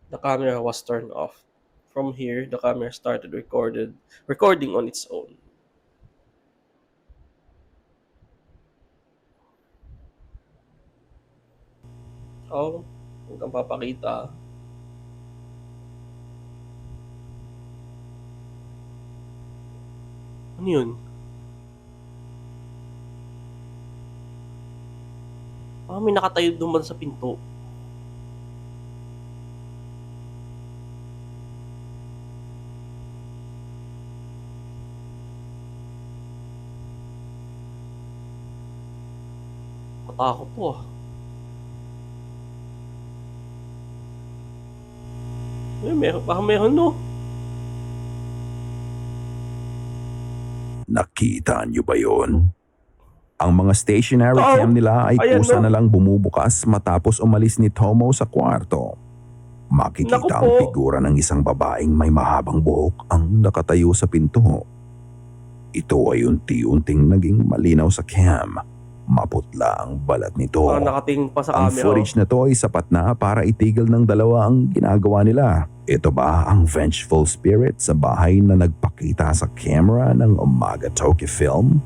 The camera was turned off. From here, the camera started recording on its own. Oh, huwag kang papakita. Ano yun? May nakatayo duman sa pinto. Matakot to ah. Baka meron no. Nakita niyo ba yun? Ang mga stationary Oo. cam nila ay Ayan, kusa no? na lang bumubukas matapos umalis ni Tomo sa kwarto. Makikita Naku ang po. figura ng isang babaeng may mahabang buhok ang nakatayo sa pinto. Ito ay unti-unting naging malinaw sa cam. Maputla ang balat nito. Parang nakatingin pa sa Ang camera. footage na to ay sapat na para itigil ng dalawa ang ginagawa nila. Ito ba ang vengeful spirit sa bahay na nagpakita sa camera ng Umaga Toki Film?